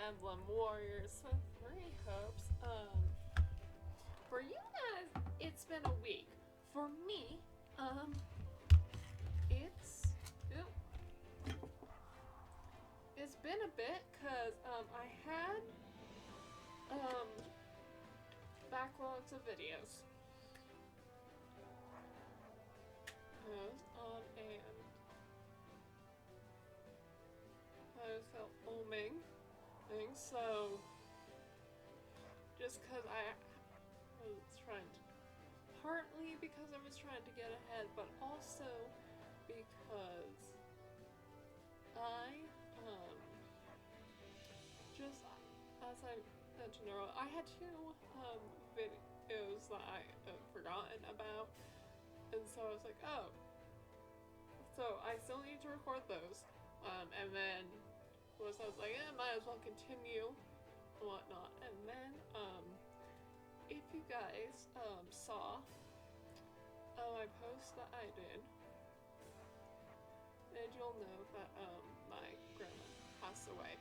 Emblem Warriors with three hopes. For you guys, it's been a week. For me, it's been a bit because I had backlogs of videos. And I felt oming things, so just because I was trying to, partly because I was trying to get ahead, but also because I, just, as I mentioned earlier, I had two, videos that I had forgotten about, and so I was like, oh, so I still need to record those, and then, I was like, might as well continue, and whatnot, and then, if you guys, saw, my post that I did, then you'll know that, my grandma passed away.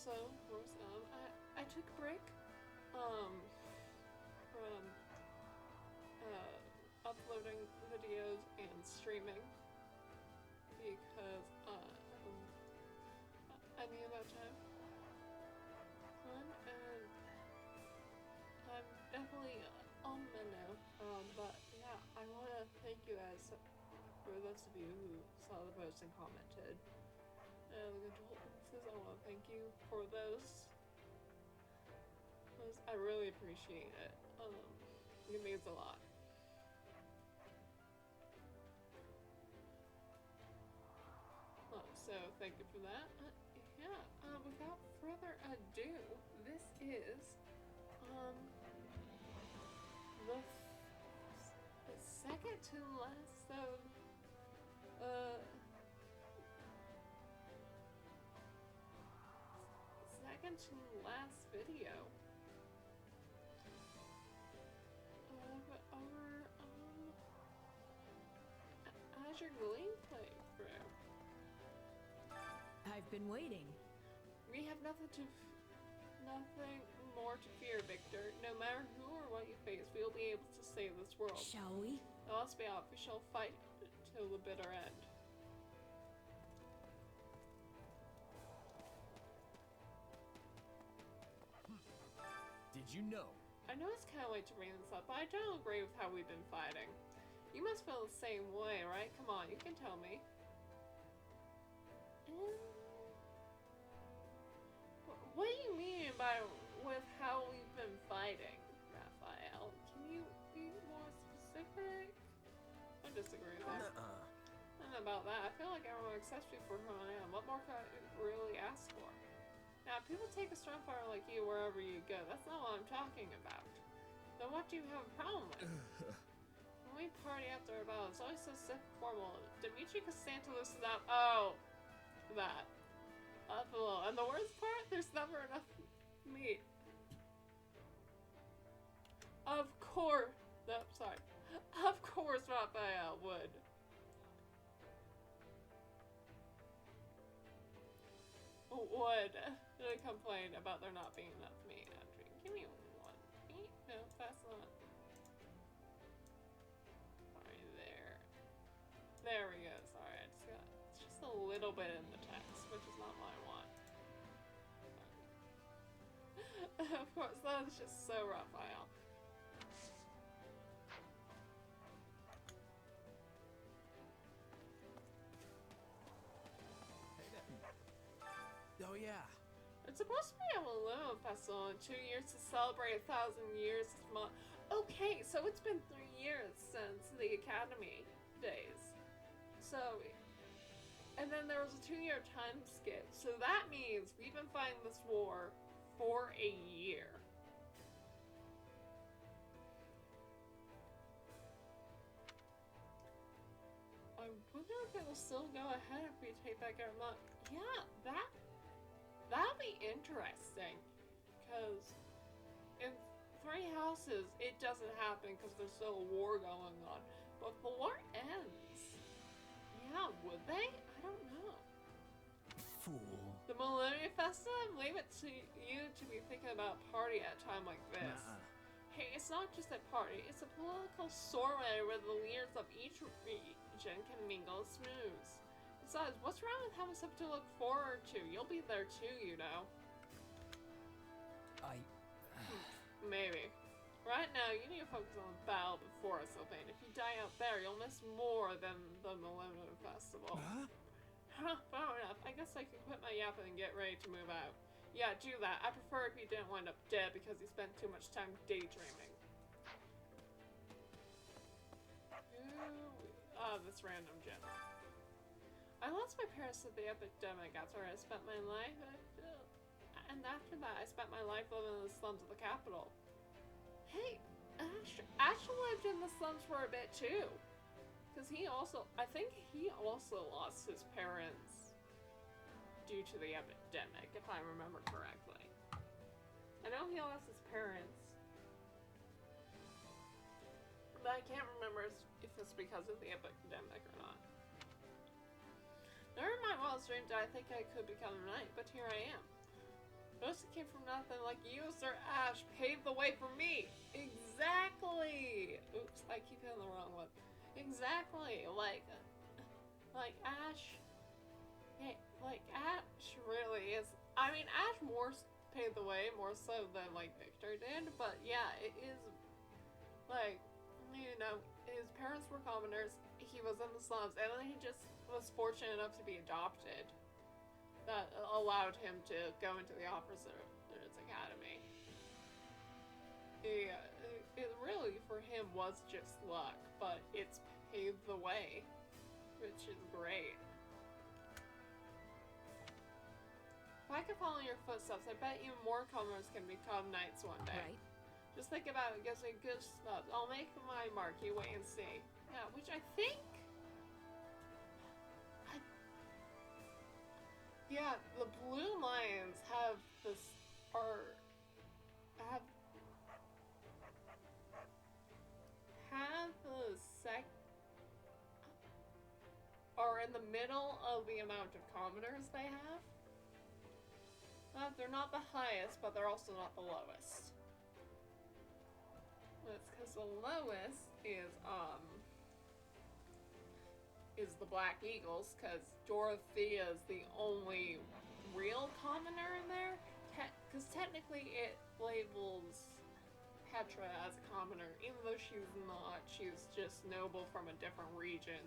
So, of course, I took a break, from, uploading videos and streaming, because, I needed that time. And I'm definitely on the mend now, but yeah, I want to thank you guys, for those of you who saw the post and commented. And the condolences, I want to thank you for those. I really appreciate it. It means a lot. So thank you for that. Without further ado, this is the second to last second to last video of our Azure Gleam playthrough. I've been waiting. We have nothing more to fear, Victor. No matter who or what you face, we will be able to save this world. Shall we? Now let's be out. We shall fight till the bitter end. Did you know? I know it's kind of late to bring this up, but I don't agree with how we've been fighting. You must feel the same way, right? Come on, you can tell me. What do you mean with how we've been fighting, Raphael? Can you be more specific? I disagree with that. I don't know about that. I feel like everyone accepts me for who I am. What more could I really ask for? Now, people take a strong fighter like you wherever you go. That's not what I'm talking about. Then what do you have a problem with? When we party after a battle, it's always so stiff and formal. Dimitri Costanza listens up. Oh, that. And the worst part, there's never enough meat. Of course. No, sorry. Of course Raphael would. Really complain about there not being enough meat. Give me one meat? No, that's not. Sorry, there. There we go. Sorry, it's just a little bit in the text, which is not what I want. Of course, that is just so Raphael. Oh yeah. It's supposed to be a Malone festival in 2 years to celebrate 1,000 years this month. Okay, so it's been 3 years since the Academy days. So, and then there was a 2-year time skip. So that means we've been fighting this war for a year. I wonder if it will still go ahead if we take back our month. Yeah, that'll be interesting, because in 3 houses it doesn't happen because there's still a war going on, but if the war ends, yeah, Yeah, would they? I don't know. Fool. The Millennium Festival? Leave it to you to be thinking about party at a time like this. Nuh-uh. Hey, it's not just a party, it's a political soiree where the leaders of each region can mingle and snooze. Besides, what's wrong with having something to look forward to? You'll be there too, you know. Maybe. Right now, you need to focus on the battle before us, Sylvain. If you die out there, you'll miss more than the Millennium Festival. Huh, fair enough. I guess I could quit my yapping and get ready to move out. Yeah, do that. I prefer if you didn't wind up dead because you spent too much time daydreaming. This random gem. I lost my parents to the epidemic after I spent my life, and after that I spent my life living in the slums of the capital. Hey, Ash lived in the slums for a bit too. Because I think he also lost his parents due to the epidemic, if I remember correctly. I know he lost his parents, but I can't remember if it's because of the epidemic or not. Never mind what I was dreamed, I think I could become a knight, but here I am. Notice it came from nothing like you, Sir Ash, paved the way for me! Exactly! Oops, I keep hitting the wrong one. Exactly, like Ash, hey, like Ash really is, I mean, Ash more paved the way, more so than like Victor did, but yeah, it is, like, you know, his parents were commoners, he was in the slums, and then he just was fortunate enough to be adopted. That allowed him to go into the Officers Academy. Yeah, it really, for him, was just luck, but it's paved the way, which is great. If I could follow your footsteps, I bet even more commoners can become knights one day. Right. Just think about it, gives me good stuff. I'll make my mark, you wait and see. Yeah, which I think... Yeah, the Blue Lions have this... have the are in the middle of the amount of commoners they have. They're not the highest, but they're also not the lowest. That's because the lowest is the Black Eagles, because Dorothea is the only real commoner in there. Because technically it labels Petra as a commoner, even though she's not. She's just noble from a different region.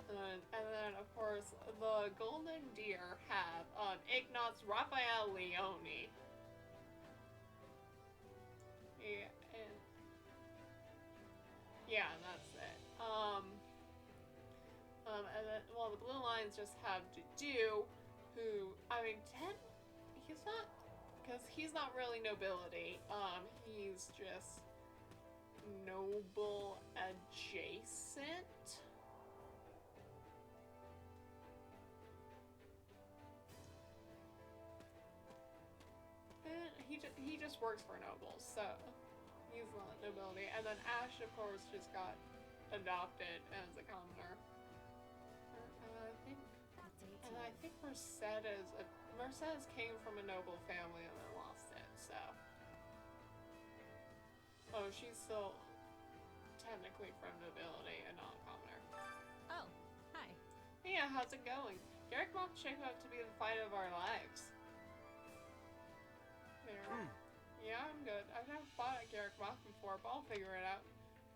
And then, of course, the Golden Deer have Ignaz Raphael Leone. Yeah, and that's it. And then, well, the Blue Lions just have Dedu, who, I mean, he's not really nobility. He's just noble adjacent. He just works for nobles, so he's not nobility. And then Ash, of course, just got adopted as a commoner. I think Mercedes came from a noble family and then lost it, so. Oh, she's still technically from nobility and not a commoner. Oh, hi. Yeah, how's it going? Garrick Mock shaped up to be the fight of our lives. Yeah, I'm good. I've never fought at Garrick Mock before, but I'll figure it out.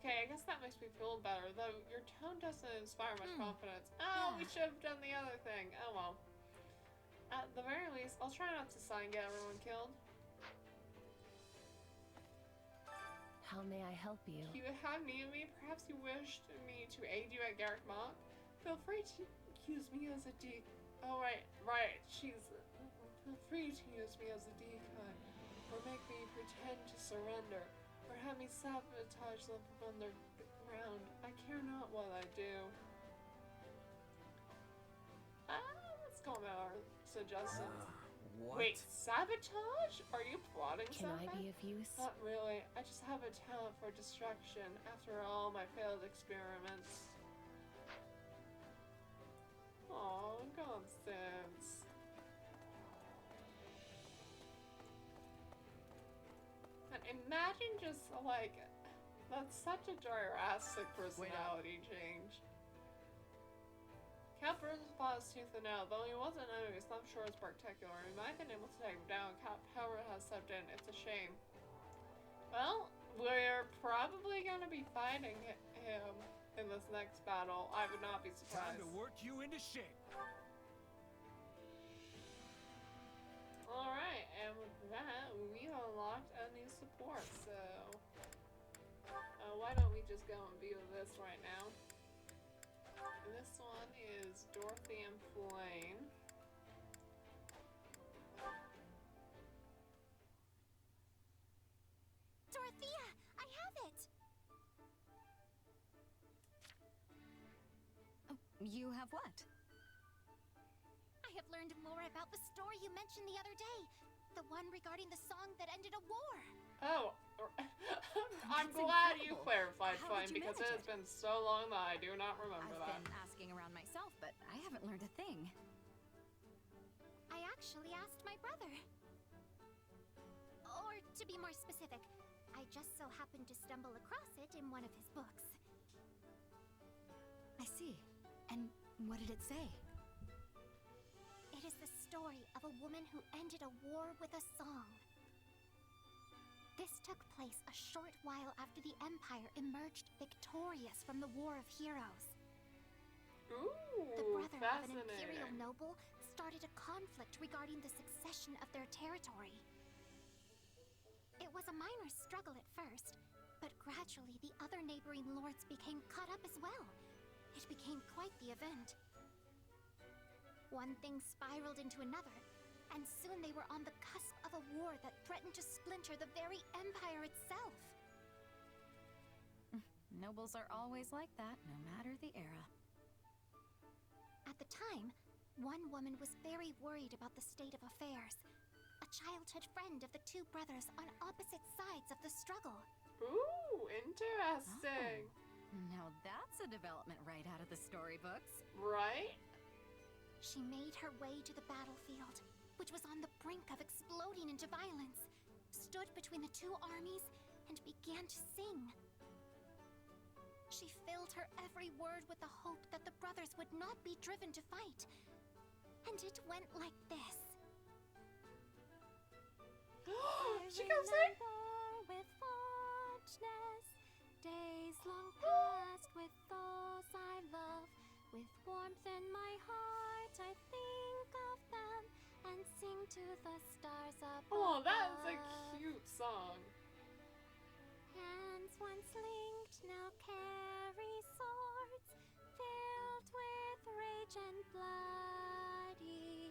Okay, I guess that makes me feel better, though your tone doesn't inspire much confidence. Oh, we should have done the other thing. Oh well. At the very least, I'll try not to sign and get everyone killed. How may I help you? You have need of me? Perhaps you wished me to aid you at Garrick Mock? Feel free to use me as a Oh, right. Feel free to use me as a decoy, or make me pretend to surrender, or have me sabotage them from underground. I care not what I do. Let's call them our suggestions. What? Wait, sabotage? Are you plotting Can something? I be of use? Not really. I just have a talent for destruction after all my failed experiments. Oh, Constance. And imagine just like, that's such a drastic personality change. Cap burns Pa's tooth and nail. Though he wasn't enemy, some sure is particular. We might have been able to take him down. Cap power has stepped in. It's a shame. Well, we're probably gonna be fighting him in this next battle. I would not be surprised. Time to work you into shape. Alright, and with that, we unlocked a new support, so... why don't we just go and view this right now? And this one is Dorothy and Flame. Dorothea, I have it! Oh, you have what? I have learned more about the story you mentioned the other day. The one regarding the song that ended a war. Oh, I'm That's glad you incredible. clarified, How Flame, did you because it manage has been so long that I do not remember I've that. been asking around myself, but I haven't learned a thing. I actually asked my brother. Or to be more specific, I just so happened to stumble across it in one of his books. I see. And what did it say? It is the story of a woman who ended a war with a song. This took place a short while after the Empire emerged victorious from the War of Heroes. Ooh, The brother of an fascinating. imperial noble started a conflict regarding the succession of their territory. It was a minor struggle at first, but gradually the other neighboring lords became caught up as well. It became quite the event. One thing spiraled into another, and soon they were on the cusp of a war that threatened to splinter the very empire itself. Nobles are always like that, no matter the era. At the time, one woman was very worried about the state of affairs. A childhood friend of the two brothers on opposite sides of the struggle. Ooh, interesting. Now that's a development right out of the storybooks. Right? She made her way to the battlefield, which was on the brink of exploding into violence, stood between the two armies, and began to sing. She filled her every word with the hope that the brothers would not be driven to fight. And it went like this. She can sing? With fondness, days long past with those I love. With warmth in my heart, I think of them and sing to the stars above. Oh, that is a cute song. Hands once linked now carry swords, filled with rage and bloody,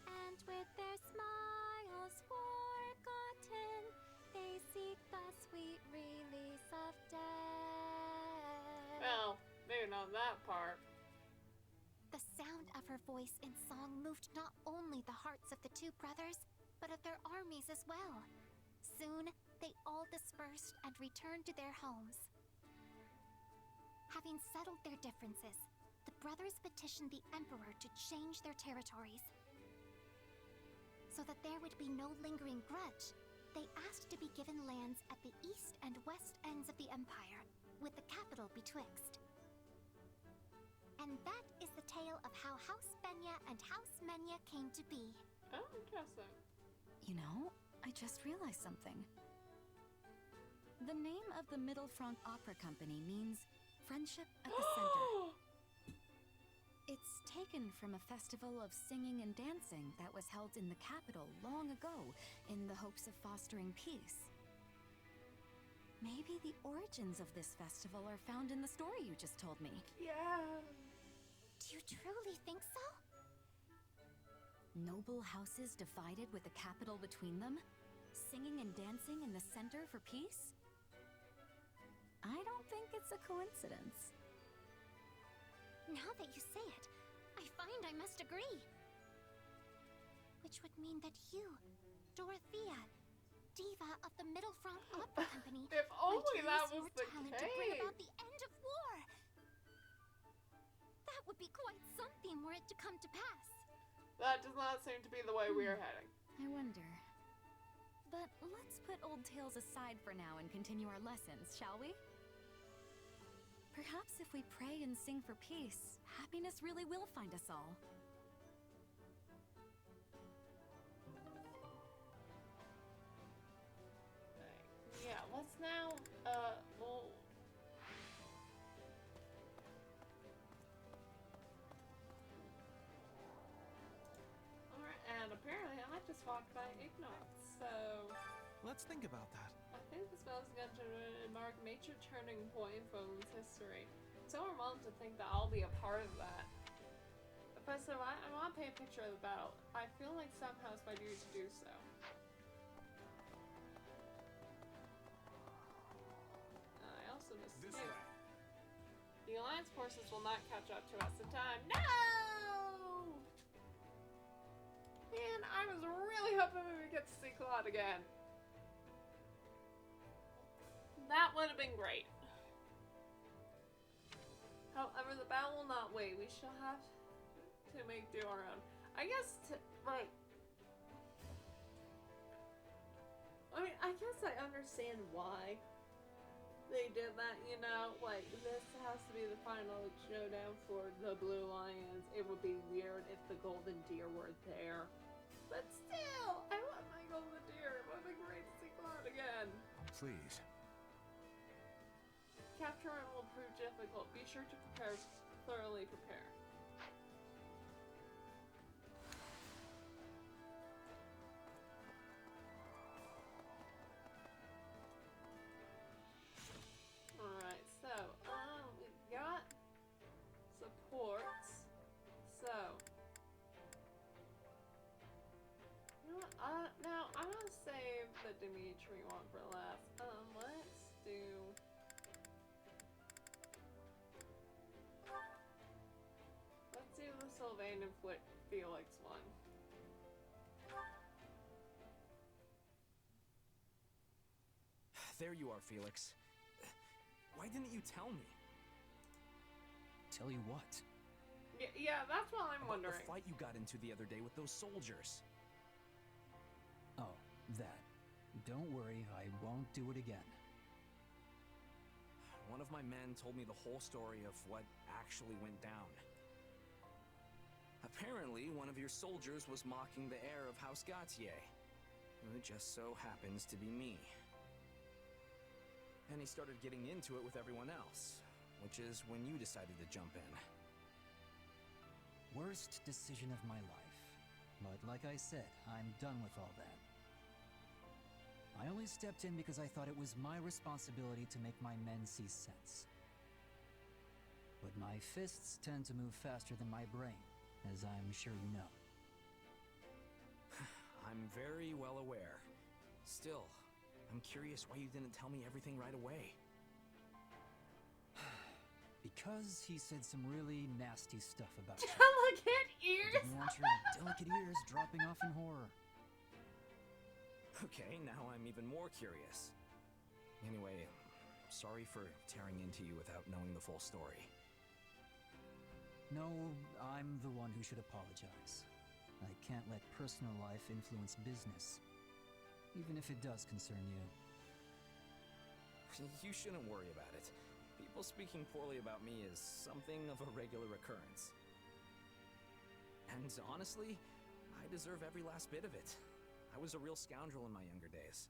and with their smiles forgotten, they seek the sweet release of death. Well, maybe not that part. The sound of her voice in song moved not only the hearts of the two brothers, but of their armies as well. Soon, they all dispersed and returned to their homes. Having settled their differences, the brothers petitioned the Emperor to change their territories. So that there would be no lingering grudge, they asked to be given lands at the east and west ends of the Empire, with the capital betwixt. And that is the tale of how House Benya and House Menya came to be. Oh, interesting. You know, I just realized something. The name of the Middle Franc Opera Company means friendship at the center. It's taken from a festival of singing and dancing that was held in the capital long ago in the hopes of fostering peace. Maybe the origins of this festival are found in the story you just told me. Yeah. Do you truly think so? Noble houses divided with the capital between them? Singing and dancing in the center for peace? I don't think it's a coincidence. Now that you say it, I find I must agree. which would mean that you, Dorothea, diva of the Middle Franc Opera Company, If only might that use was your the talent to bring case. about the end of war. That would be quite something were it to come to pass. That does not seem to be the way we are heading. I wonder. But let's put old tales aside for now and continue our lessons, shall we? Perhaps if we pray and sing for peace, happiness really will find us all. Yeah, let's now, well... Alright, and apparently I just walked by ignorance, so... Let's think about that. I think the spell is going to mark a major turning point from its history. So we're willing to think that I'll be a part of that. But so I want to paint a picture of the battle. I feel like somehow it's my duty to do so. I also just This knew way. the Alliance forces will not catch up to us in time. No! Man, I was really hoping we would get to see Claude again. That would have been great. However, the battle will not wait. We shall have to make do our own. I guess, I guess I understand why they did that, you know? Like, this has to be the final showdown for the Blue Lions. It would be weird if the Golden Deer were there. But still, I want my Golden Deer. It would be great to see Claude again. Please. Capturing will prove difficult. Be sure to thoroughly prepare. Alright, so, we've got supports. So, you know what, now, I'm gonna save the Dimitri one for last. Let's do... Let's do the Sylvain and Felix one. There you are, Felix. Why didn't you tell me? Tell you what? Yeah, that's what I'm About wondering. the fight you got into the other day with those soldiers. Oh, that. Don't worry, I won't do it again. One of my men told me the whole story of what actually went down. Apparently, one of your soldiers was mocking the heir of House Gautier, who just so happens to be me. And he started getting into it with everyone else, which is when you decided to jump in. Worst decision of my life. But like I said, I'm done with all that. I only stepped in because I thought it was my responsibility to make my men see sense. But my fists tend to move faster than my brain, as I'm sure you know. I'm very well aware. Still, I'm curious why you didn't tell me everything right away. Because he said some really nasty stuff about you. Delicate ears? Didn't want your delicate ears dropping off in horror. Okay, now I'm even more curious. Anyway, sorry for tearing into you without knowing the full story. No, I'm the one who should apologize. I can't let personal life influence business, even if it does concern you. You shouldn't worry about it. People speaking poorly about me is something of a regular occurrence. And honestly, I deserve every last bit of it. I was a real scoundrel in my younger days.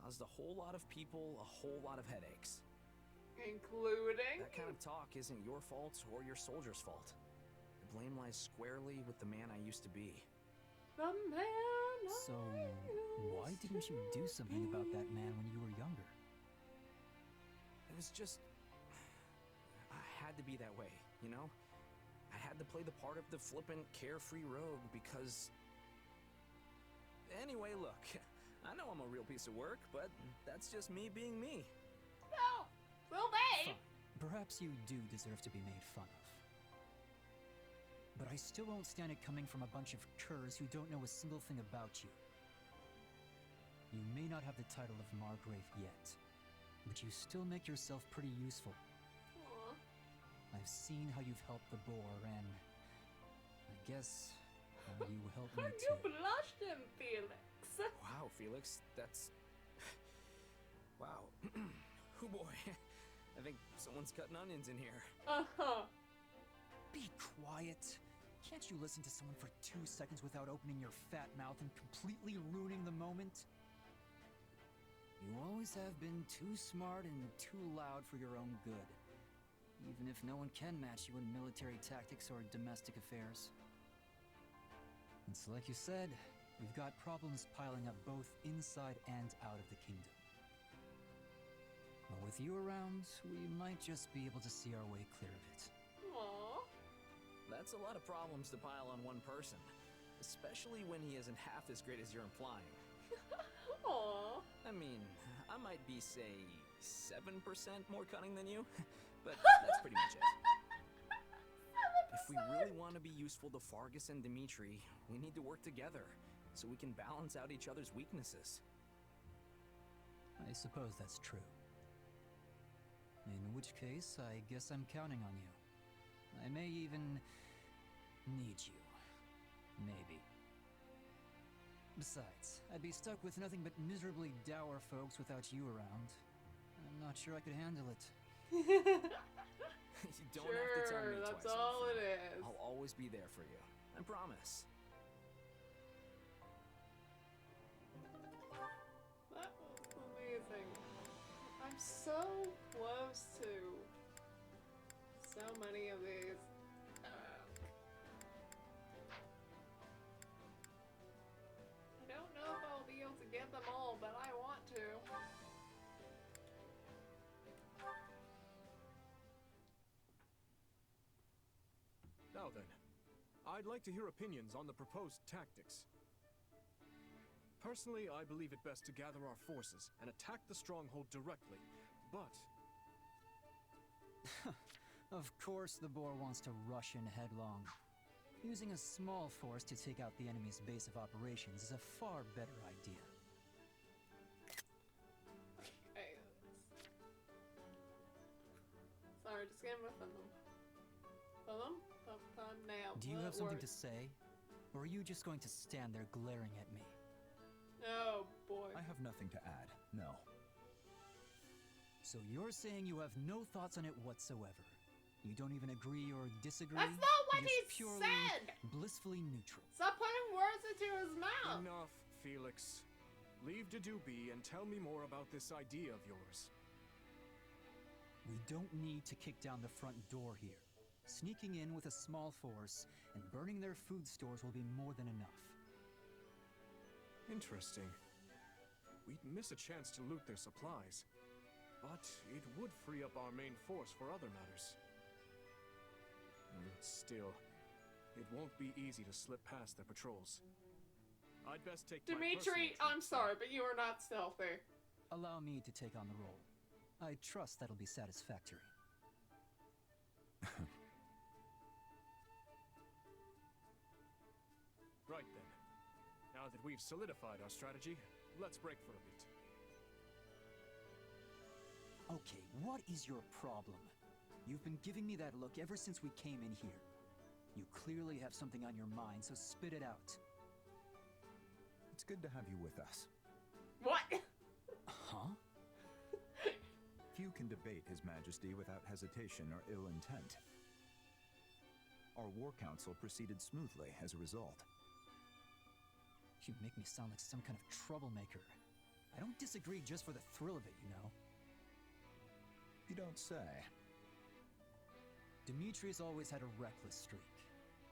Caused a whole lot of people a whole lot of headaches. Including? That kind of talk isn't your fault or your soldier's fault. The blame lies squarely with the man I used to be. The man So, why didn't you do something about that man when you were younger? It was just... I had to be that way, you know? I had to play the part of the flippant, carefree rogue because... Anyway, look, I know I'm a real piece of work, but that's just me being me. No! Will they? Fine. Perhaps you do deserve to be made fun of. But I still won't stand it coming from a bunch of curs who don't know a single thing about you. You may not have the title of Margrave yet, but you still make yourself pretty useful. Aw. I've seen how you've helped the boar, and I guess how you help me You too. blushed him, Felix. Wow, Felix, that's... Wow. Oh boy. I think someone's cutting onions in here. Uh-huh. Be quiet. Can't you listen to someone for 2 seconds without opening your fat mouth and completely ruining the moment? You always have been too smart and too loud for your own good, even if no one can match you in military tactics or domestic affairs. It's like you said, we've got problems piling up both inside and out of the kingdom. But with you around, we might just be able to see our way clear of it. Aw. That's a lot of problems to pile on one person, especially when he isn't half as great as you're implying. Aw. I mean, I might be, say, 7% more cunning than you, but that's pretty much it. If we really want to be useful to Fargus and Dimitri, we need to work together, so we can balance out each other's weaknesses. I suppose that's true. In which case, I guess I'm counting on you. I may even need you. Maybe. Besides, I'd be stuck with nothing but miserably dour folks without you around. I'm not sure I could handle it. You don't have to tell me That's twice. all my it friend. is. I'll always be there for you. I promise. That was amazing. I'm so close to so many of these. I don't know if I'll be able to get them all, but I want to. Now then, I'd like to hear opinions on the proposed tactics. Personally, I believe it best to gather our forces and attack the stronghold directly, but... Of course the boar wants to rush in headlong. Using a small force to take out the enemy's base of operations is a far better idea. Okay. Sorry, just getting with them. Thumbnail. Do you have something to say? Or are you just going to stand there glaring at me? Oh boy. I have nothing to add, no. So you're saying you have no thoughts on it whatsoever? You don't even agree or disagree? That's not what You're he just purely, said! blissfully neutral. Stop putting words into his mouth! Enough, Felix. Leave Dedue be and tell me more about this idea of yours. We don't need to kick down the front door here. Sneaking in with a small force and burning their food stores will be more than enough. Interesting. We'd miss a chance to loot their supplies, but it would free up our main force for other matters. Still, it won't be easy to slip past their patrols. I'd best take Dimitri, I'm sorry, but you are not stealthy. Allow me to take on the role. I trust that'll be satisfactory. Right then. Now that we've solidified our strategy, let's break for a bit. Okay, what is your problem? You've been giving me that look ever since we came in here. You clearly have something on your mind, so spit it out. It's good to have you with us. What? Huh? Few can debate His Majesty without hesitation or ill intent. Our war council proceeded smoothly as a result. You make me sound like some kind of troublemaker. I don't disagree just for the thrill of it, you know. You don't say. Dimitri's always had a reckless streak.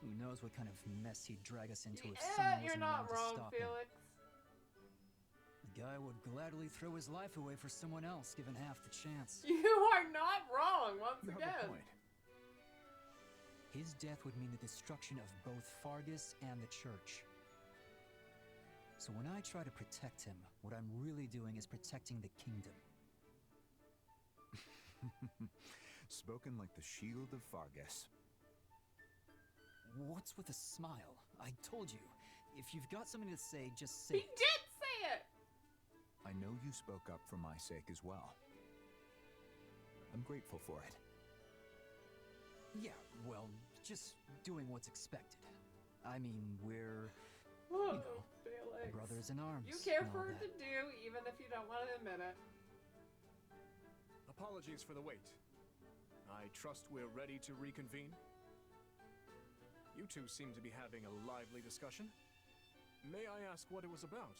Who knows what kind of mess he'd drag us into if Yeah, someone you're wasn't not around to wrong, stop him. Felix. The guy would gladly throw his life away for someone else, given half the chance. You are not wrong, once You have again. a point. His death would mean the destruction of both Fargus and the church. So when I try to protect him, what I'm really doing is protecting the kingdom. Spoken like the shield of Fargus. What's with the smile? I told you, if you've got something to say, just He say it. did say it! I know you spoke up for my sake as well. I'm grateful for it. Yeah, well, just doing what's expected. I mean, we're Oh, You know, Felix. brothers in arms. You care and all for her that. to do, even if you don't want to admit it. Apologies for the wait. I trust we're ready to reconvene? You two seem to be having a lively discussion. May I ask what it was about?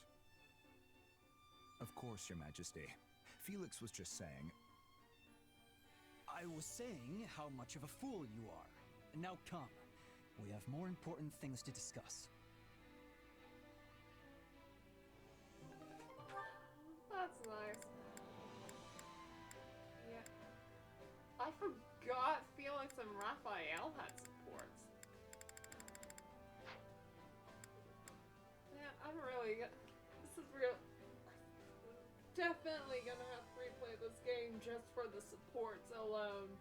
Of course, Your Majesty. Felix was just saying. I was saying how much of a fool you are. Now come. We have more important things to discuss. That's nice. Yeah. I forgot Felix and Raphael had supports. Man, I'm really this is real. Definitely gonna have to replay this game just for the supports alone.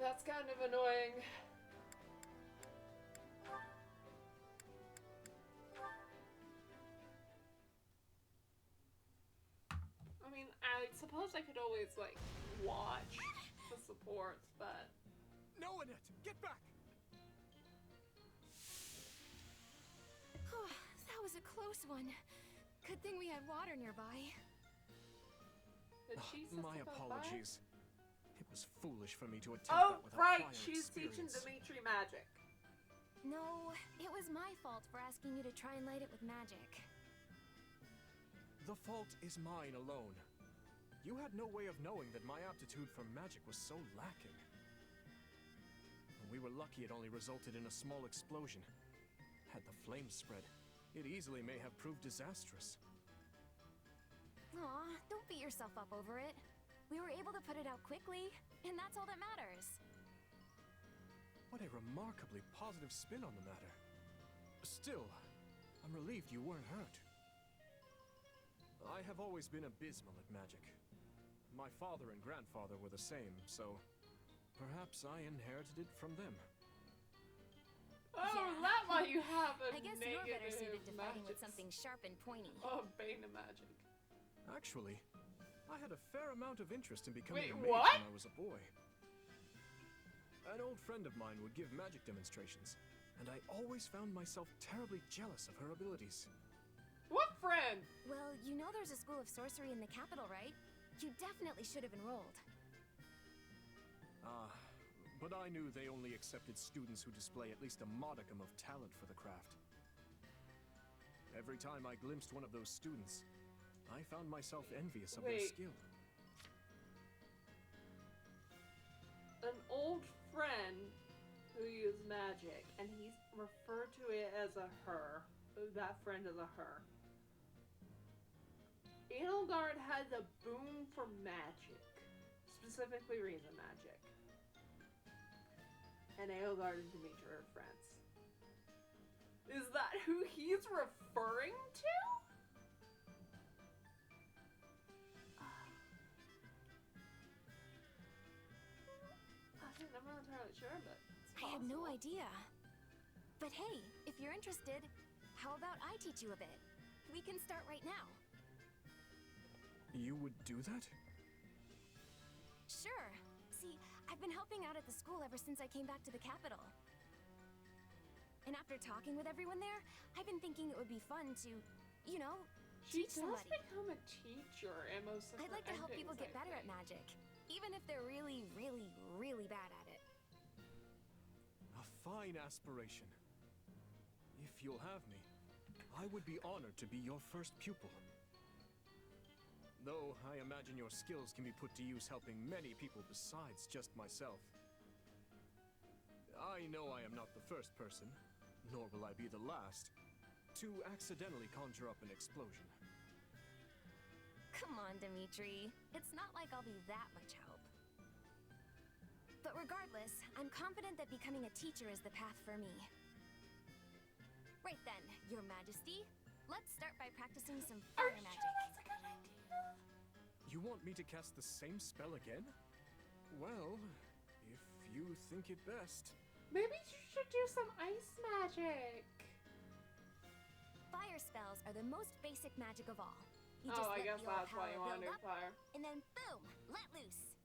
That's kind of annoying. I mean, I suppose I could always, like, watch the supports, but... No, Annette! Get back! That was a close one. Good thing we had water nearby. Did she just My go by? apologies. It was foolish for me to attempt Oh, that without right! prior She's teaching experience. Dimitri magic. No, it was my fault for asking you to try and light it with magic. The fault is mine alone. You had no way of knowing that my aptitude for magic was so lacking. We were lucky it only resulted in a small explosion. Had the flames spread, it easily may have proved disastrous. Aw, don't beat yourself up over it. We were able to put it out quickly, and that's all that matters. What a remarkably positive spin on the matter. Still, I'm relieved you weren't hurt. I have always been abysmal at magic. My father and grandfather were the same, so perhaps I inherited it from them. Oh, Yeah. is that why you have a I guess you're better suited negative to fighting with magic something sharp and pointy. Oh, Bane magic. Actually, I had a fair amount of interest in becoming Wait, a mage what? when I was a boy. An old friend of mine would give magic demonstrations, and I always found myself terribly jealous of her abilities. What friend? Well, you know there's a school of sorcery in the capital, right? You definitely should have enrolled. But I knew they only accepted students who display at least a modicum of talent for the craft. Every time I glimpsed one of those students, I found myself envious of their Wait. skill. An old friend who used magic, and he's referred to it as a her. That friend is a her. Edelgard has a boom for magic, specifically reason magic. And Edelgard and Dimitri are friends. Is that who he's referring to? I'm not entirely sure, but it's I had no possible. idea. But hey, if you're interested, how about I teach you a bit? We can start right now. You would do that? Sure. See, I've been helping out at the school ever since I came back to the capital. And after talking with everyone there, I've been thinking it would be fun to, you know, She teach does somebody. become a teacher in most of I'd her like to help people endings, get I better at think. magic, even if they're really, really, really bad at it. A fine aspiration. If you'll have me, I would be honored to be your first pupil. Though I imagine your skills can be put to use helping many people besides just myself. I know I am not the first person, nor will I be the last, to accidentally conjure up an explosion. Come on, Dimitri. It's not like I'll be that much help. But regardless, I'm confident that becoming a teacher is the path for me. Right then, Your Majesty, let's start by practicing some Are fire you magic. sure that's a good idea? You want me to cast the same spell again? Well, if you think it best. Maybe you should do some ice magic. Fire spells are the most basic magic of all. You Oh, just I let guess your that's why you power want to build do up, fire. and then boom, let loose.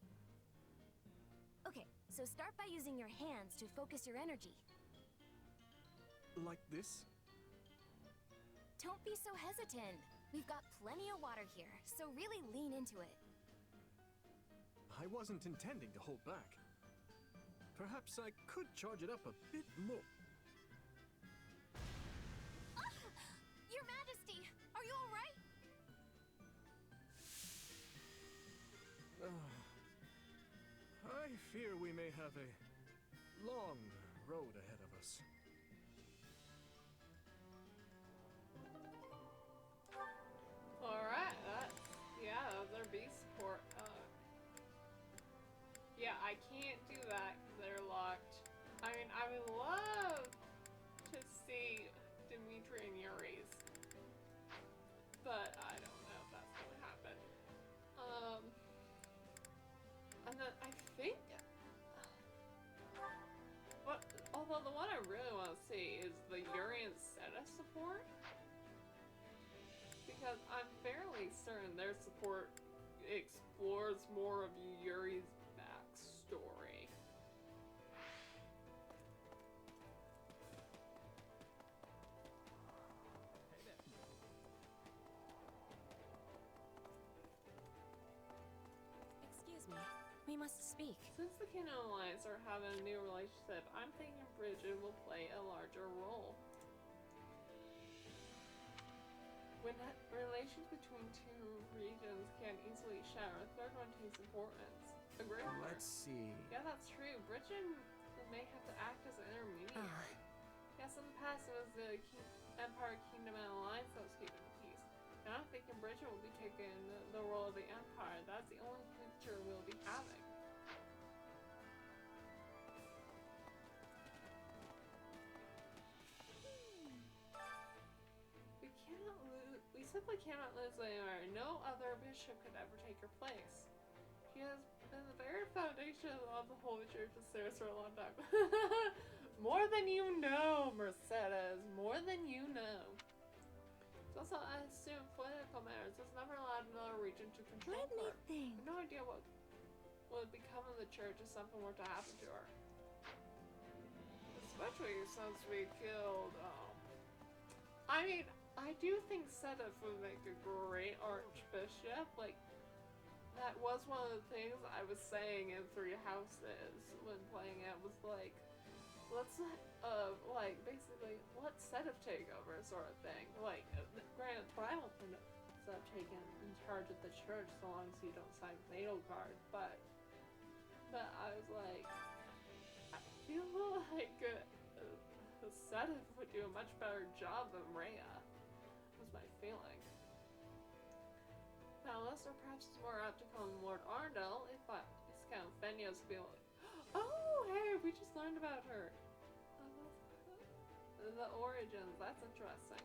Okay, so start by using your hands to focus your energy. Like this? Don't be so hesitant. We've got plenty of water here, so really lean into it. I wasn't intending to hold back. Perhaps I could charge it up a bit more. Ah! Your Majesty, are you all right? I fear we may have a long road ahead of us. Alright, yeah, those are beast support. Yeah, I can't do that because they're locked. I mean, I would love to see Dimitri and Yuri's, but I don't know if that's gonna happen. And then I think, although the one I really want to see is the Yuri and Seta support. Because I'm fairly certain their support explores more of Yuri's backstory. Excuse me, we must speak. Since the Canon Alliance are having a new relationship, I'm thinking Bridget will play a larger role. When relations between two regions can easily shatter, a third one takes importance. Agree? Let's see. Yeah, that's true. Bridget may have to act as an intermediary. Yes, in the past it was the Empire, Kingdom, and Alliance that was keeping the peace. Now I'm thinking Bridget will be taking the role of the Empire. That's the only future we'll be having. We simply cannot lose Leonora. No other bishop could ever take her place. She has been the very foundation of the Holy Church of Ceres for a long time. More than you know, Mercedes. More than you know. It's also, I assume, political matters. It's never allowed another region to control Let me her. think. I have no idea what would become of the church if something were to happen to her. Especially since we killed, I mean, I do think Sedef would make a great archbishop. Like, that was one of the things I was saying in Three Houses when playing it, was like, let's let, basically, let Sedef take over sort of thing. Like, granted, I don't think Sedef taking in charge of the church so long as you don't sign Fatal Card, but I was like, I feel like Sedef would do a much better job than Rhea. Was my feeling. Now, unless or perhaps it's more apt to call him Lord Arndel, if Count Fenya's feel like, oh, hey, we just learned about her. The origins, that's interesting.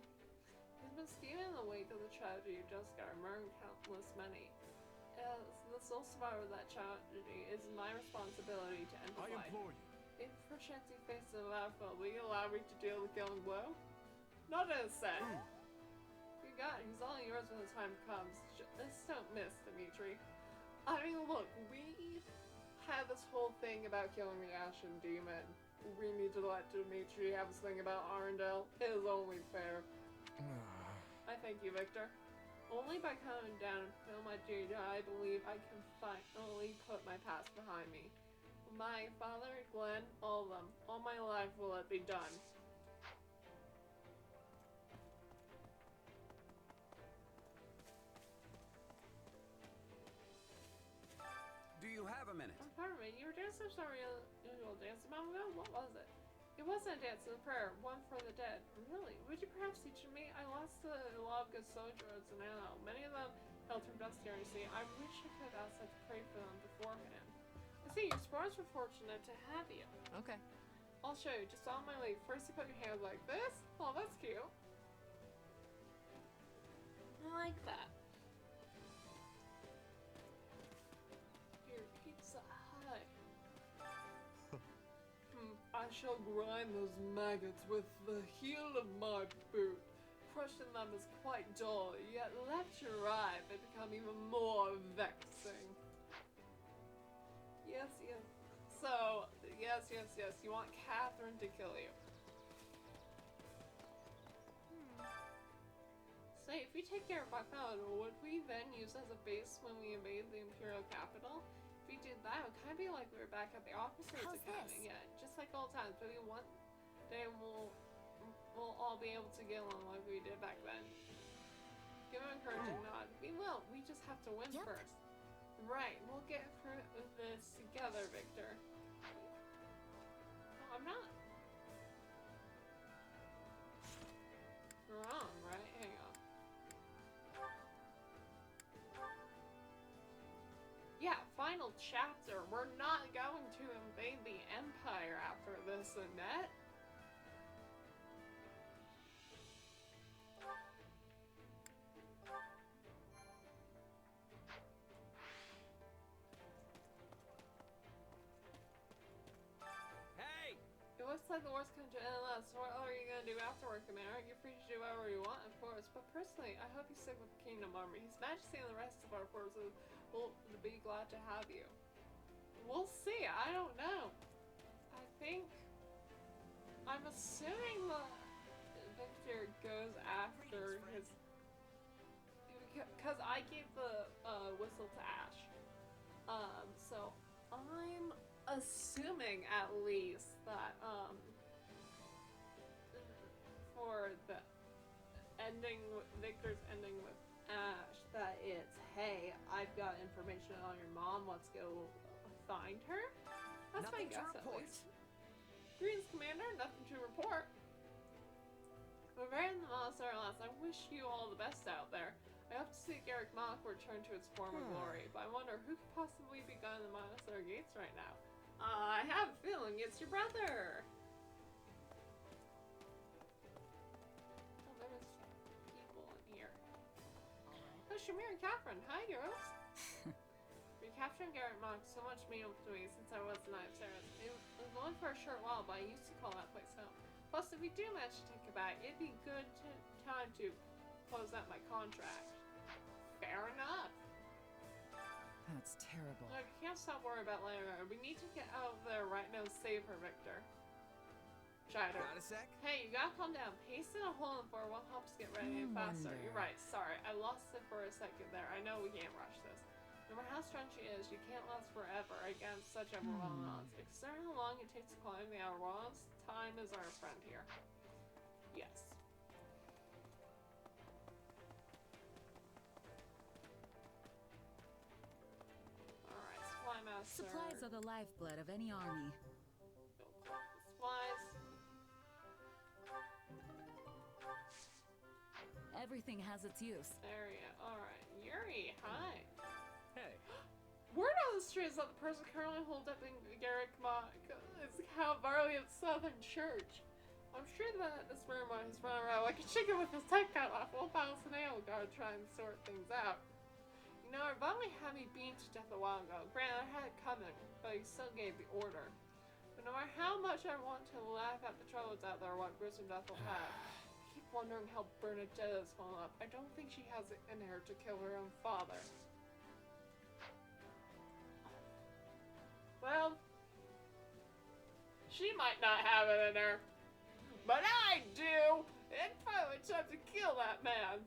He's been scheming in the wake of the tragedy of Jessica, murdering countless many. As the sole survivor of that tragedy, it is my responsibility to end the I fight. implore you. If perchance he faces a battlefield, will you allow me to deal the killing blow? Not as said. You got it. He's all yours when the time comes. Just don't miss, Dimitri. I mean, look, we had this whole thing about killing the Ashen Demon. We need to let Dimitri have his thing about Arndel. It is only fair. I thank you, Victor. Only by coming down and fulfill my duty do I believe I can finally put my past behind me. My father, Glenn, all of them. All my life will it be done. Do you have a minute? Pardon me, you were doing some sort of usual dance a moment ago? What was it? It wasn't a dance, it was a prayer, one for the dead. Really? Would you perhaps teach me? I lost a lot of good soldiers in Anno. Many of them held from dust here, you see. I wish I could ask them to pray for them beforehand. I see, your spars were fortunate to have you. Okay. I'll show you, just on my leave. First you put your hands like this. Oh, that's cute. I like that. Your Pizza Hut. I I shall grind those maggots with the heel of my boot. Crushing them is quite dull, yet let you ride, they become even more vexing. Yes, yes. So, yes, you want Catherine to kill you. Say, if we take care of our capital, would we then use as a base when we invade the Imperial capital? If we did that, it would kind of be like we were back at the Officers Academy. Yeah, just like old times. Maybe one day we'll all be able to get along like we did back then. Give him an encouraging nod. We will. We just have to win first. Right. We'll get through this together, Victor. No, I'm not wrong, right? Hang on. Yeah, final chapter. We're not going to invade the Empire after this, Annette. Hey! It looks like the war's coming to an end. So what are you gonna do afterward, Commander? You're free to do whatever you want, of course. But personally, I hope you stick with the Kingdom Army. His Majesty and the rest of our forces will be glad to have you. We'll see. I don't know. I think I'm assuming that Victor goes after his, because I gave the whistle to Ash. So I'm assuming at least that for the ending, Victor's ending with Ash, that it's, hey, I've got information on your mom, let's go find her. That's my guess at least. Greetings, Commander, nothing to report. We're very in the monastery last. I wish you all the best out there. I hope to see Garrick Mach return to its former glory, but I wonder who could possibly be guarding the monastery gates right now. I have a feeling it's your brother. Oh, there's people in here. Oh, Shamir and Catherine. Hi, girls. Recapturing Garrett Mach so much meaningful to me since I was the Knight of Sarah. It was only for a short while, but I used to call that place home. Plus, if we do manage to take it back, it'd be good time to close out my contract. Fair enough. That's terrible. Look, I can't stop worrying about later. We need to get out of there right now. Save her, Victor. Chider. Got a sec? Hey, you gotta calm down. Pacing a hole in for won't help us get ready faster. You're right. Sorry, I lost it for a second there. I know we can't rush this. No matter how strong she is, you can't last forever against such overwhelming odds. Considering how long it takes to climb the outer worlds, time is our friend here. Yes. Alright, Supply Master. Supplies are the lifeblood of any army. Supplies. Everything has its use. Area. Alright. Yuri, hi. Hey. Word on the streets that the person currently holed up in Garrick Mach is Calvarian Southern Church. I'm sure that this rumor has run around like a chicken with his head cut off. We'll bounce an ale guard try and sort things out. You know, our Valley had me beaten to death a while ago. Granted, I had it coming, but he still gave the order. But no matter how much I want to laugh at the troubles out there, what gruesome death will have, I keep wondering how Bernadette is falling up. I don't think she has it in her to kill her own father. Well, she might not have it in her, but I do! It's finally time to kill that man!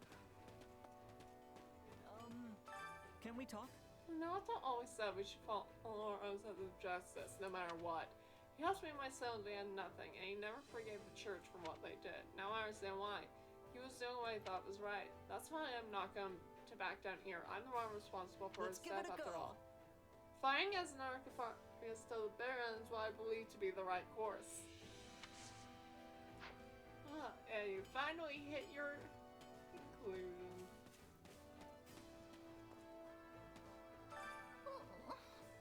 Can we talk? Nata always said we should follow our own sense of justice, no matter what. He helped me and my son at the end of nothing, and he never forgave the church for what they did. Now I understand why. He was doing what he thought was right. That's why I'm not going to back down here. I'm the one responsible for his death after all. Fighting as an architect is still the bare end is what I believe to be the right course. And you finally hit your conclusion.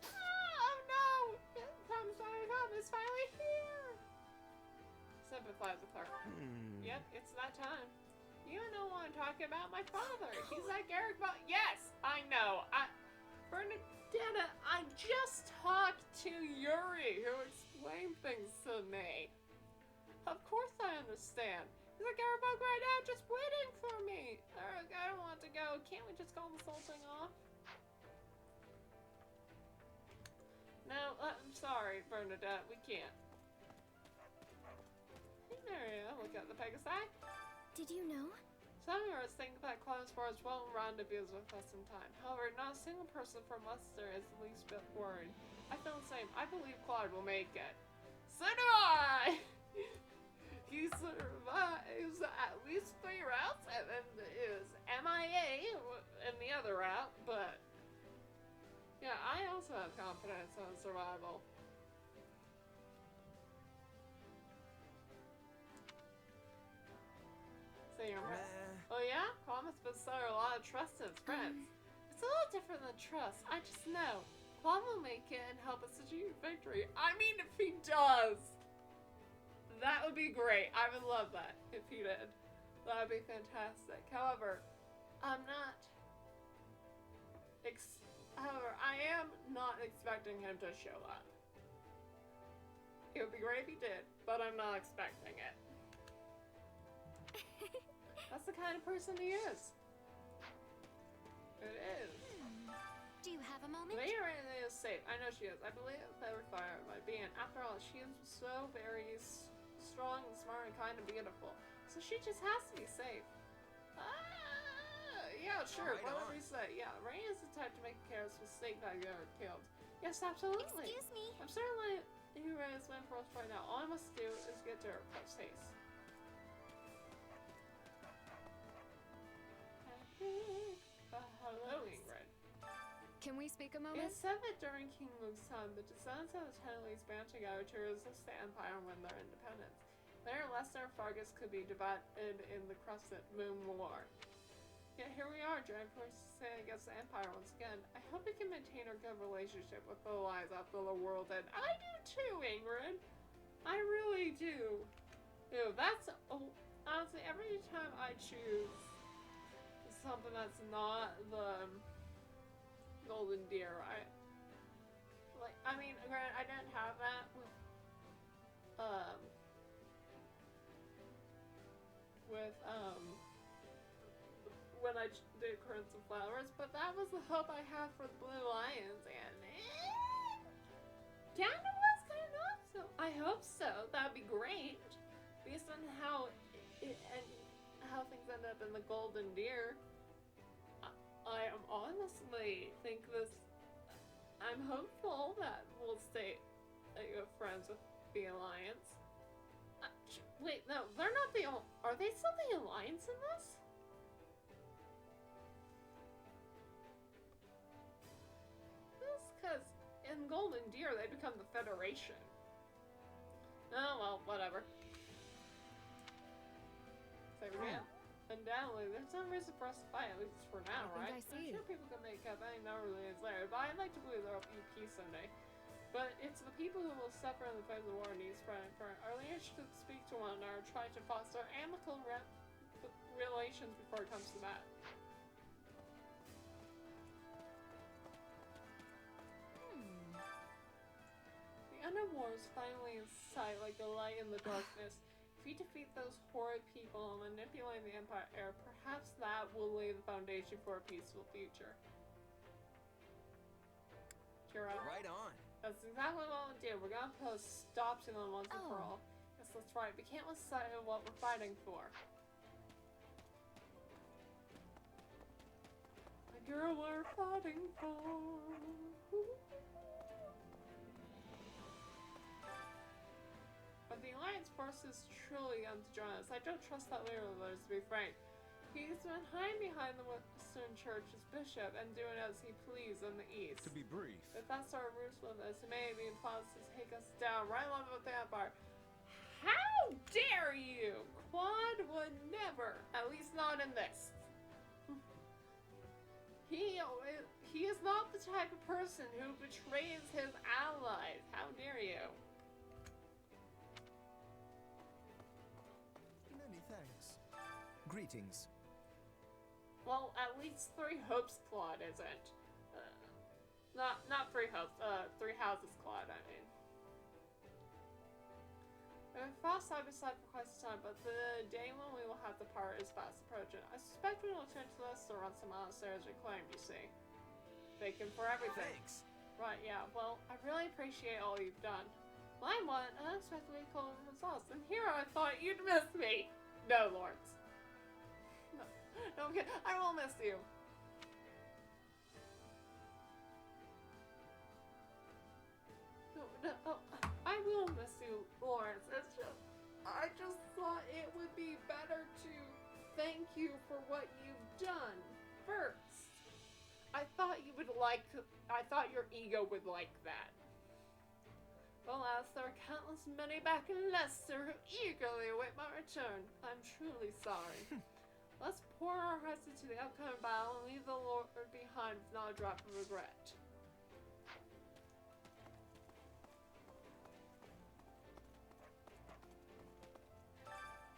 Oh no! It's finally here! Sympathize with her. Yep, it's that time. You know what I'm talking about? My father! He's that Garrick Mach. Yes! I know. Bernadetta, I just talked to Yuri, who explained explain things to me. Of course I understand. He's like, Airboat right now, just waiting for me. Eric, I don't want to go. Can't we just call this whole thing off? No, I'm sorry, Bernadette, we can't. Hey, Mario, look at the Pegasi. Did you know? Some of us think that Clown Sports won't rendezvous with us in time. However, not a single person from Leicester is the least bit worried. I feel the same. I believe Claude will make it. So do I! He survives at least 3 routes and then is MIA in the other route, but yeah, I also have confidence in survival. So you're oh yeah? Kwame has bestowed a lot of trust in his friends. It's a little different than trust. I just know. Kwame will make it and help us achieve victory. I mean, if he does, that would be great. I would love that if he did. That would be fantastic. However, I am not expecting him to show up. It would be great if he did, but I'm not expecting it. That's the kind of person he is. It is. Do you have a moment? Lady Rainy is safe. I know she is. I believe that her fire might be, and after all, she is so very strong and smart and kind and beautiful. So she just has to be safe. Yeah, sure. Right Whatever on. you say. Yeah, Rainy is the type to make a careless mistake that you are killed. Yes, absolutely. Excuse me. I'm certainly Raini's win for us right now. All I must do is get to her post haste. Hello, Ingrid. Can we speak a moment? It's said that during King Luke's time, the descendants of the Ten Leagues band together to resist the Empire and win their independence. Later, Leicester and Fargus could be divided in the Crescent Moon War. Yet here we are, joining forces to stand against the Empire once again. I hope we can maintain our good relationship with the allies after the world end. I do too, Ingrid. I really do. Ew, that's honestly every time I choose something that's not the golden deer, I mean, granted, I didn't have that with when I did Currents of Flowers, but that was the hope I had for the Blue Lions, and kinda was, kinda not. So I hope so. That'd be great, based on how how things end up in the Golden Deer. I am honestly think this. I'm hopeful that we'll stay good friends with the Alliance. Wait, no, they're not the. Are they still the Alliance in this? Because in Golden Deer they become the Federation. Oh well, whatever. Save again. Undoubtedly, there's no reason for us to fight, at least for now, right? I see. I'm sure people can make up any number of these later, but I'd like to believe there'll be peace someday. But it's the people who will suffer in the face of war needs spreading for our leaders should speak to one another, try to foster amicable relations before it comes to that. The end of war is finally in sight, like the light in the darkness. If we defeat those horrid people and manipulate the Empire, perhaps that will lay the foundation for a peaceful future. Kira? Right on. That's exactly what we'll do. We're gonna put a stop to them once and for all. Yes, that's right. We can't lose sight of what we're fighting for. The girl we're fighting for. But the Alliance forces truly come to join us. I don't trust that leader of theirs, to be frank. He's been hiding behind the Western Church's bishop and doing as he pleased in the East. To be brief, If that's our ruthlessness, it may be plans to take us down right along with the Empire. How dare you! Quad would never, at least not in this. He is not the type of person who betrays his allies. How dare you? many thanks. Greetings. Well, at least Three Hopes Claude isn't. Not Three Hopes, Three Houses Claude, I mean. We've fought side by side for quite some time, but the day when we will have to part is fast approaching. I suspect we will turn to this or run some monasteries reclaimed, you see. Bacon for everything. Thanks. Right, yeah. Well, I really appreciate all you've done. Mine won unexpectedly cold results, and here I thought you'd miss me. No, Lawrence. No, I'm kidding. I will miss you. No, I will miss you, Lawrence. It's just, I just thought it would be better to thank you for what you've done first. I thought your ego would like that. Alas, there are countless many back in Leicester who eagerly await my return. I'm truly sorry. Let's pour our hearts into the upcoming battle and leave the Lord behind with not a drop of regret.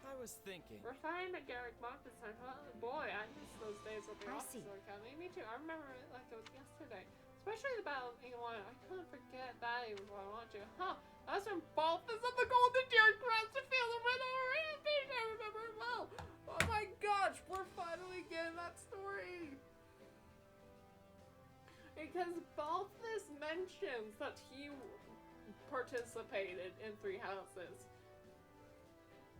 I was thinking. We're finding a Garrick Mock this time, huh? Boy, I miss those days at the I office see. academy. Me too. I remember it like it was yesterday. Especially the battle of England. I couldn't forget that even if I wanted to. Huh? That's when Balthus of the Golden Deer crossed the field of Red Rampage. I remember it well. Oh my gosh, we're finally getting that story. Because Balthus mentions that he participated in Three Houses.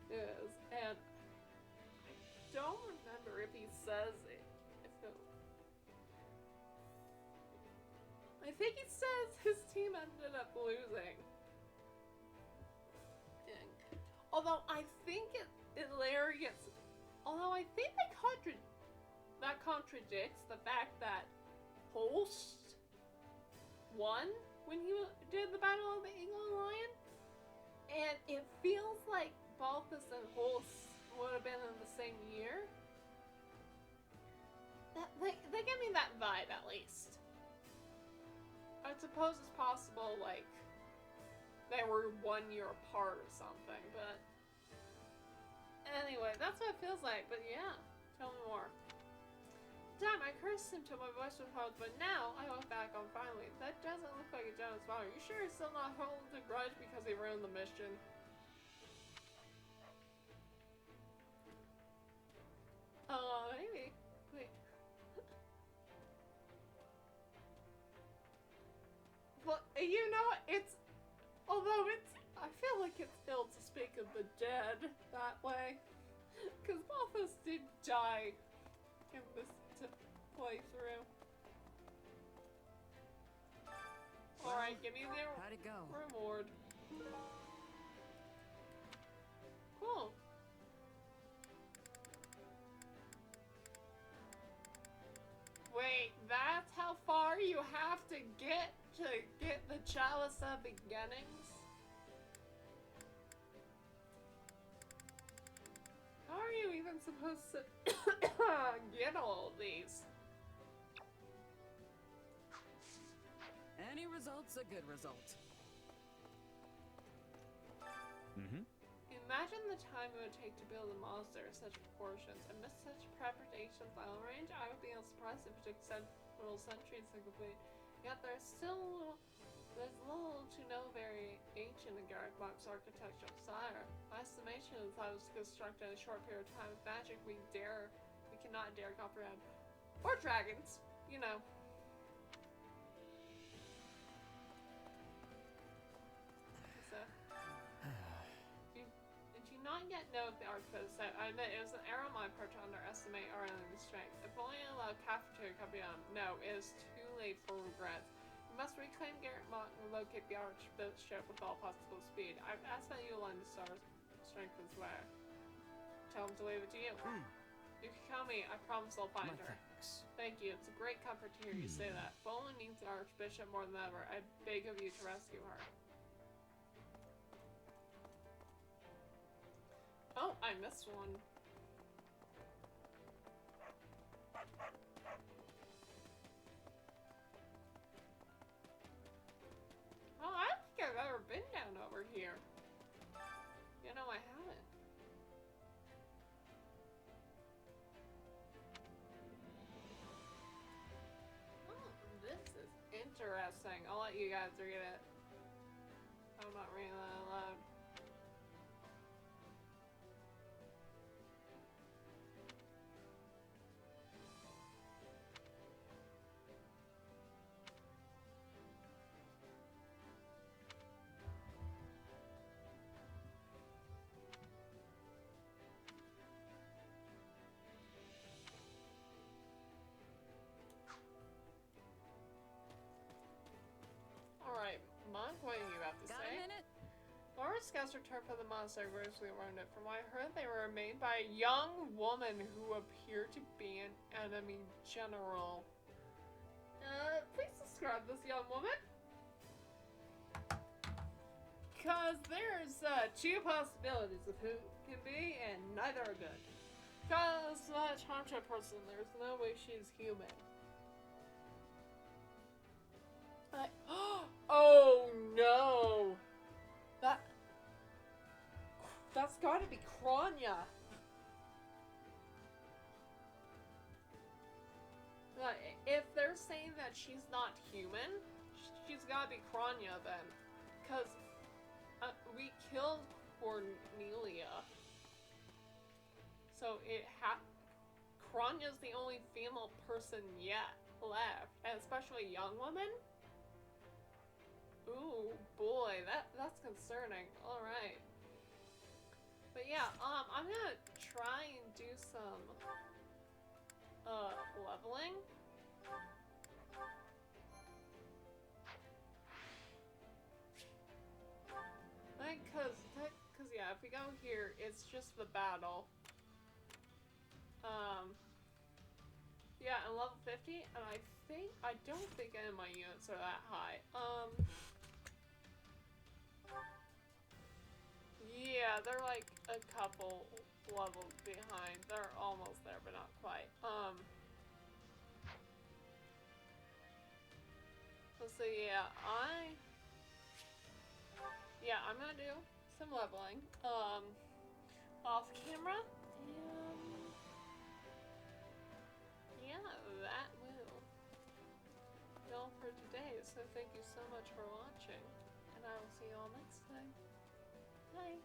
Yes, and I don't remember if he says it. I think he says his team ended up losing. Although I think although I think that contradicts the fact that Holst won when he did the Battle of the Eagle and Lion, and it feels like Balthus and Holst would have been in the same year. They give me that vibe, at least. I suppose it's possible, like, they were 1 year apart or something, but anyway, that's what it feels like. But yeah, tell me more. Damn, I cursed him till my voice was hard, but now I look back on finally. That doesn't look like a jealous father. Are you sure he's still not holding a grudge because he ruined the mission? Maybe. Wait. But, you know, I feel like it's ill to speak of the dead that way. Because Balthus did die in this playthrough. Alright, give me the How'd it go? reward. Cool. Wait, that's how far you have to get the Chalice of Beginnings? How are you even supposed to get all of these? Any result's a good result. Imagine the time it would take to build a monster of such proportions. Amidst such preparations on range, I would be unsurprised if it took several centuries to complete. Yet there's little to no variation in Garrick Mock's architectural style. My estimation is that it was constructed in a short period of time with magic we cannot dare comprehend. Or dragons, you know. So, did you not yet know if the architect said, I admit it was an error on my part to underestimate our enemy's strength. If only allowed cafeteria company on. No, it is too late for regrets. We must reclaim Garrett Mott and locate the archbishop with all possible speed. I've asked that you align the stars' strength as well. Tell him to leave it to you. You can count me. I promise I'll find her. Thanks. Thank you. It's a great comfort to hear you say that. If only needs the archbishop more than ever, I beg of you to rescue her. Oh, I missed one. Oh, I don't think I've ever been down over here. You know, I haven't. Oh, this is interesting. I'll let you guys read it. I'm not reading that aloud. more scouts returned from the monastery gracefully around it. From what I heard, they were made by a young woman who appeared to be an enemy general. Please describe this young woman. Because there's two possibilities of who it can be, and neither are good. Because that charmed to a person, there's no way she's human. Oh no! That's gotta be Kronya. If they're saying that she's not human, she's gotta be Kronya then. Because we killed Cornelia. So Kronya's the only female person yet left. And especially a young woman? Ooh, boy, that's concerning. Alright. But yeah, I'm gonna try and do some leveling. Cause yeah, if we go here, it's just the battle. Yeah, and level 50, and I don't think any of my units are that high. Yeah, they're like a couple levels behind. They're almost there, but not quite. Let's see, yeah, I'm gonna do some leveling, off camera, and yeah, that will be all for today, so thank you so much for watching, and I will see you all next time. Bye!